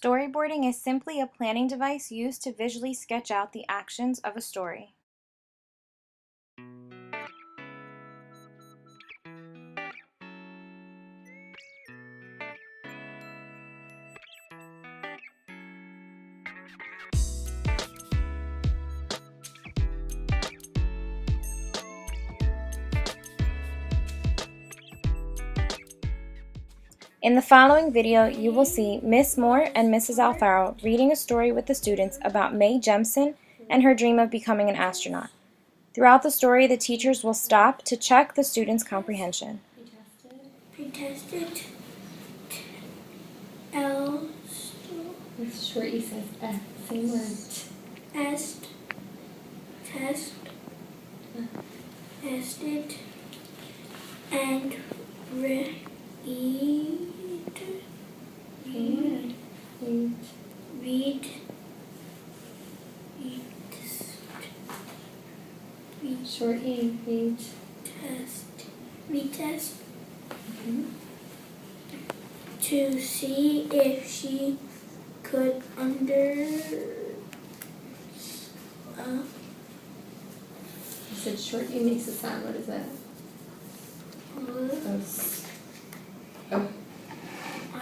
Storyboarding is simply a planning device used to visually sketch out the actions of a story. In the following video, you will see Miss Moore and Mrs. Alfaro reading a story with the students about Mae Jemison and her dream of becoming an astronaut. Throughout the story, the teachers will stop to check the students' comprehension. Pretested. L. It's short. E says S. Same word. Est. Test. Tested. And read. Short E. Read. Test. Retest. To see if she could You said short E makes a sound. What is that? Oh.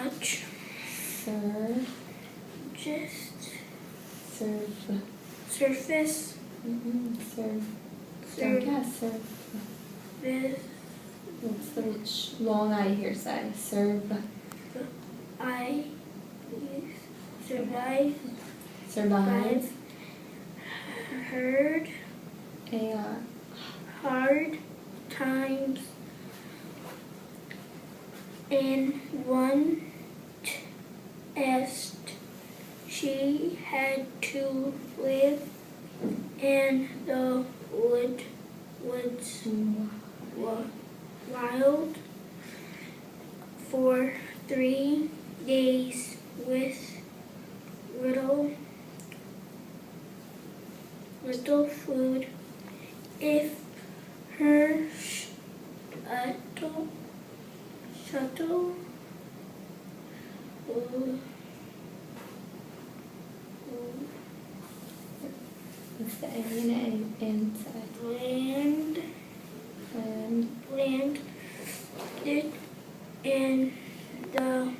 much. Serve. Just. Serve. Surface. Serve. Serve. Yeah, serve. This. What's the long I here say? Serve. I. Survive. Survive. Heard. AR. Hard times. In one est, she had to live in the woods wild for 3 days with little food. If her shuttle What's the A and side? Landed in the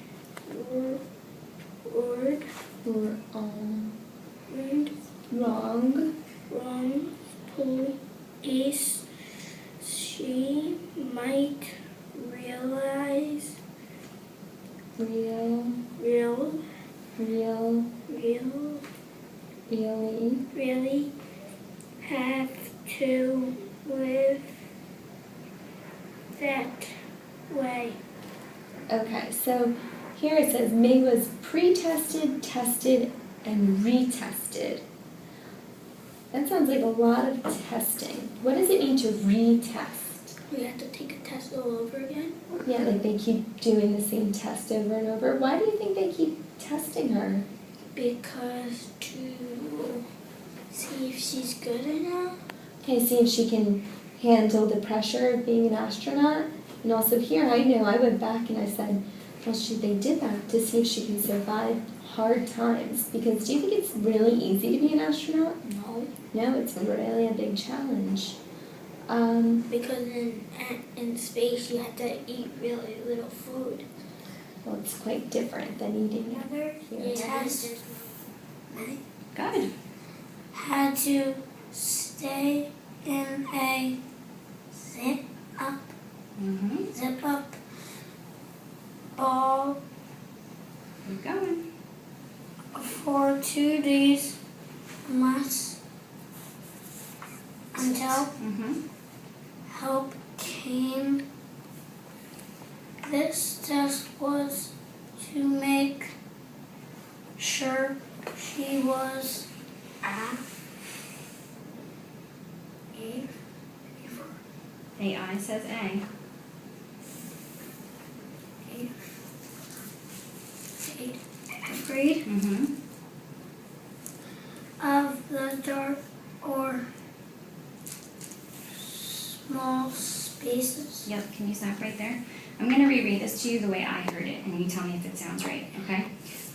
wrong place, she might really have to live that way. Okay, so here it says Mae was pre-tested, tested, and retested. That sounds like a lot of testing. What does it mean to retest? We have to take a test all over again? Yeah, like they keep doing the same test over and over. Why do you think they keep testing her? Because to see if she's good enough. Okay, see if she can handle the pressure of being an astronaut. And also here, I know I went back and I said, well, they did that to see if she can survive hard times. Because do you think it's really easy to be an astronaut? No. No, it's really a big challenge. Because in space you have to eat really little food. Well, it's quite different than eating Another test. Good. Had to stay in a zip up ball Keep going. for 2 days until help came. This test was to make sure she was AI says A. afraid of the dark or small spaces. Yep, can you stop right there? I'm going to reread this to you the way I heard it, and you tell me if it sounds right, okay?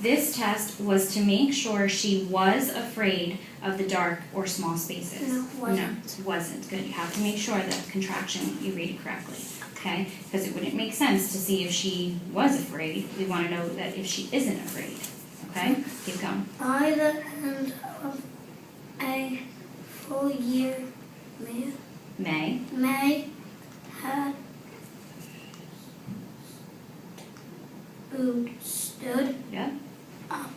This test was to make sure she was afraid of the dark or small spaces. No, wasn't. No, it wasn't. Good. You have to make sure that contraction, you read it correctly. Okay? Because it wouldn't make sense to see if she was afraid. We want to know that if she isn't afraid. Okay? Keep going. By the end of a full year, May had who stood Yeah. up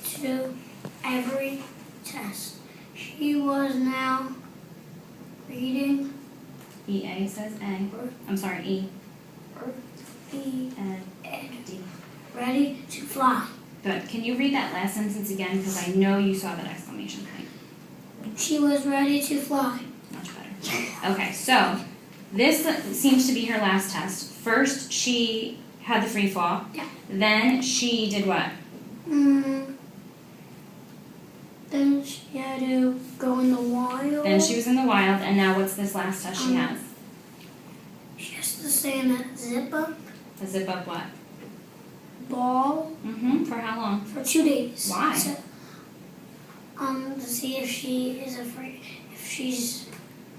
to every test. She was now reading EA says A. I'm sorry, E. the And D. ready to fly. Good. Can you read that last sentence again? Because I know you saw that exclamation point. She was ready to fly. Much better. Okay, so this seems to be her last test. First, she had the free fall. Yeah. Then she did what? Then she had to go in the wild. Then she was in the wild, and now what's this last test she has? She has to stay in a zip-up A zip up what? ball For how long? for 2 days. Why? So, to see if she is afraid, if she's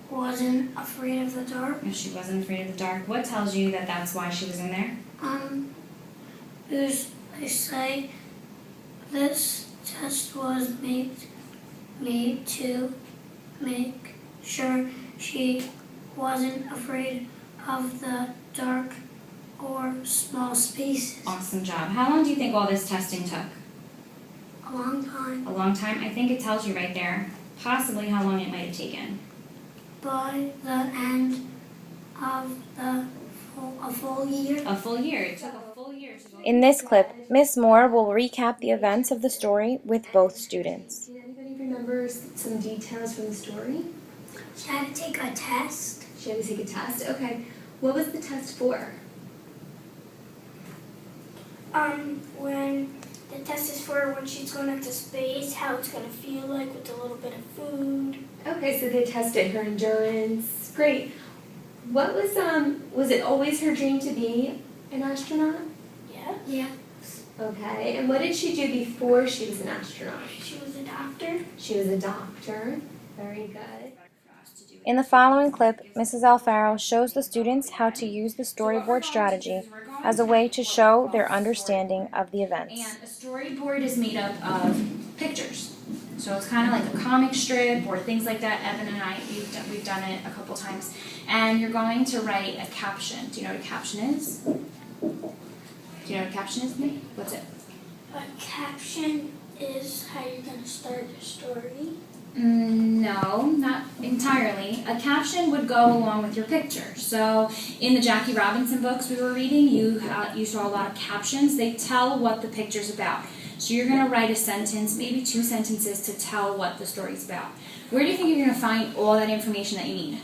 wasn't afraid of the dark. If she wasn't afraid of the dark, what tells you that that's why she was in there? Because they say this test was made to make sure she wasn't afraid of the dark or small spaces. Awesome job. How long do you think all this testing took? A long time. A long time? I think it tells you right there possibly how long it might have taken. By the end of a full year. A full year. It took a full year to go. In this clip, Miss Moore will recap the events of the story with both students. Did anybody remember some details from the story? She had to take a test. She had to take a test. Okay. What was the test for? When the test is for when she's going into space, how it's going to feel like with a little bit of food. Okay, so they tested her endurance. Great. What was it always her dream to be an astronaut? Yeah. Yeah. Okay, and what did she do before she was an astronaut? She was a doctor. She was a doctor. Very good. In the following clip, Mrs. Alfaro shows the students how to use the storyboard strategy as a way to show their understanding of the events. And a storyboard is made up of pictures. So it's kind of like a comic strip or things like that. Evan and I, we've done it a couple times. And you're going to write a caption. Do you know what a caption is? Do you know what a caption is, Nick? What's it? A caption is how you're going to start your story. No, not entirely. A caption would go along with your picture. So in the Jackie Robinson books we were reading, you saw a lot of captions. They tell what the picture's about. So you're going to write a sentence, maybe 2 sentences to tell what the story's about. Where do you think you're going to find all that information that you need?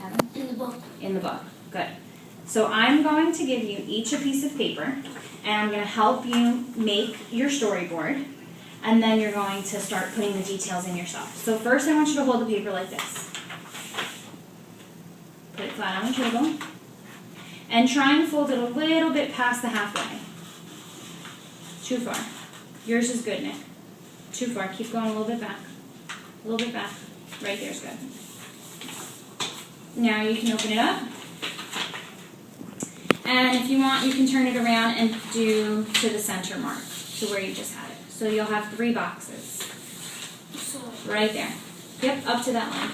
Adam? In the book. In the book. Good. So I'm going to give you each a piece of paper, and I'm going to help you make your storyboard. And then you're going to start putting the details in yourself. So first I want you to hold the paper like this. Put it flat on the table. And try and fold it a little bit past the halfway. Too far. Yours is good, Nick. Too far. Keep going a little bit back. A little bit back. Right there's good. Now you can open it up. And if you want, you can turn it around and do to the center mark, to where you just had it. So you'll have 3 boxes. Right there. Yep, up to that line.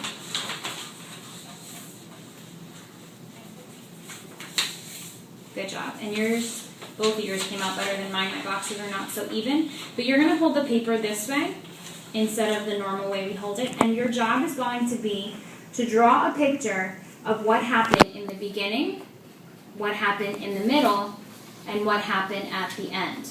Good job. And yours, both of yours came out better than mine. My boxes are not so even. But you're going to hold the paper this way instead of the normal way we hold it. And your job is going to be to draw a picture of what happened in the beginning, what happened in the middle, and what happened at the end.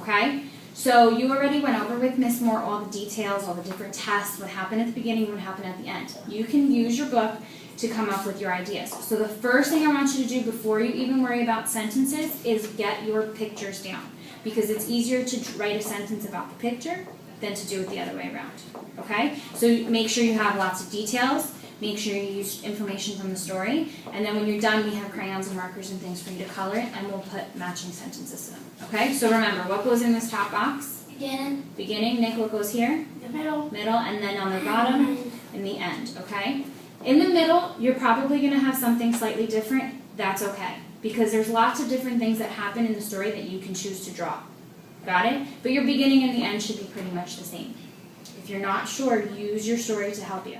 Okay? So you already went over with Miss Moore all the details, all the different tests, what happened at the beginning, what happened at the end. You can use your book to come up with your ideas. So the first thing I want you to do before you even worry about sentences is get your pictures down. Because it's easier to write a sentence about the picture than to do it the other way around. Okay? So make sure you have lots of details. make sure you use information from the story. And then when you're done, we have crayons and markers and things for you to color it, and we'll put matching sentences to them. Okay? So remember, what goes in this top box? Beginning. Beginning. Nick, what goes here? The middle. Middle, and then on the bottom, in the end. Okay? In the middle, you're probably going to have something slightly different. That's okay. Because there's lots of different things that happen in the story that you can choose to draw. Got it? But your beginning and the end should be pretty much the same. If you're not sure, use your story to help you.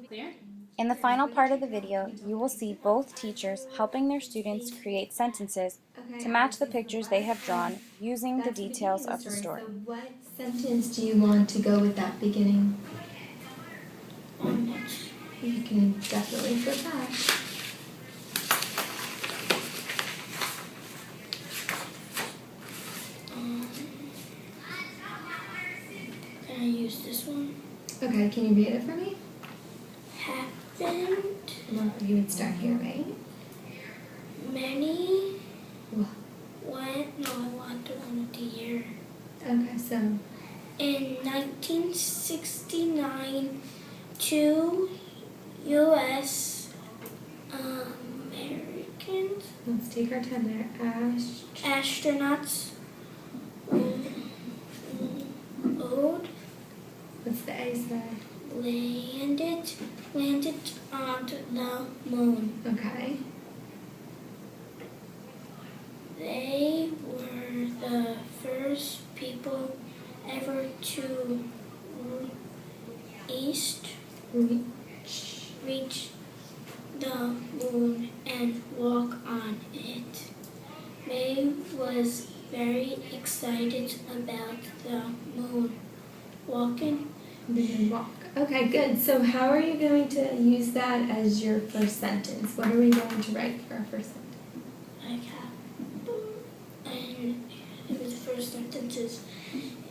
Clear? In the final part of the video, you will see both teachers helping their students create sentences to match the pictures they have drawn using the details of the story. So what sentence do you want to go with that beginning? You can definitely put that. Can I use this one? Okay, can you read it for me? Happened Well, you would start here, right? many. Well, No, I want the one with the year. okay, so In 1969, 2 U.S. Americans let's take our time there. astronauts old What's the A side? landed on the moon. Okay. They were the first people ever to reach the moon and walk on it. May was very excited about the moon walking. The walk. Okay, good. So how are you going to use that as your first sentence? What are we going to write for our first sentence? And it was the first sentences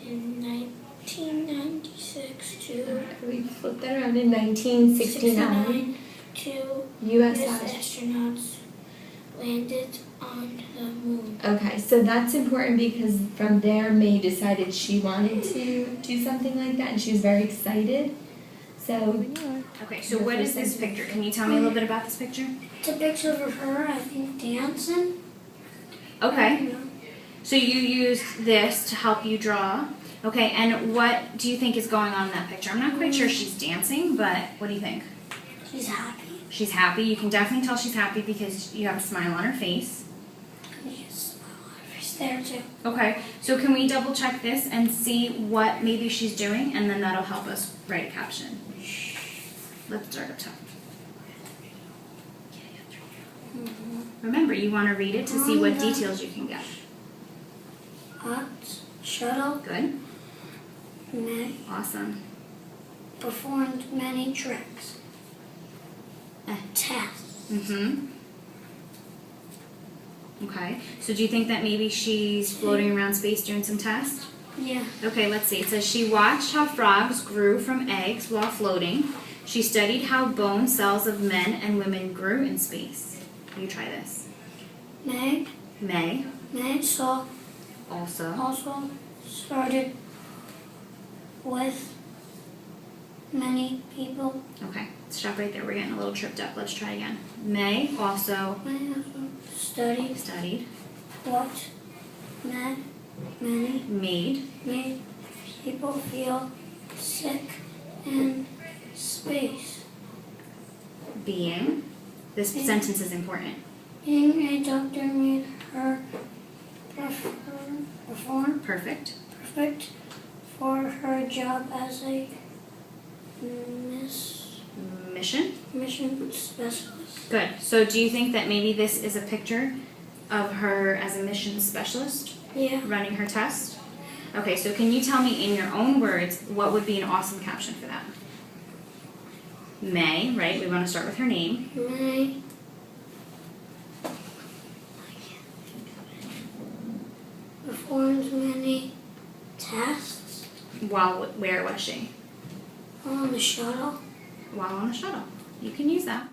in 1996 to We flipped that around in 1969. 2 U.S. astronauts landed on the moon. Okay, so that's important because from there May decided she wanted to do something like that and she was very excited. So Okay, so what is this picture? Can you tell me a little bit about this picture? It's a picture of her, I think, dancing. Okay. So you used this to help you draw. Okay, and what do you think is going on in that picture? I'm not quite sure she's dancing, but what do you think? She's happy. She's happy. You can definitely tell she's happy because you have a smile on her face. Yes, she's there too. Okay, so can we double check this and see what maybe she's doing, and then that'll help us write a caption. Let's start up top. Remember, you want to read it to see what details you can get. Shuttle Good. Awesome. performed many tricks. Tests. Mm-hmm. Okay, so do you think that maybe she's floating around space doing some tests? Yeah. Okay, let's see. It says she watched how frogs grew from eggs while floating. She studied how bone cells of men and women grew in space. You try this. Meg saw Also started with many people. Okay, stop right there. We're getting a little tripped up. Let's try again. May also studied What many made people feel sick in space. being. This sentence is important. Being a doctor made her perform Perfect. perfect for her job as a mission specialist. Good. So do you think that maybe this is a picture of her as a mission specialist Yeah. running her test? Okay, so can you tell me in your own words what would be an awesome caption for that? May, right? We want to start with her name. May performed many tests While, where was she? on the shuttle. While on a shuttle. You can use that.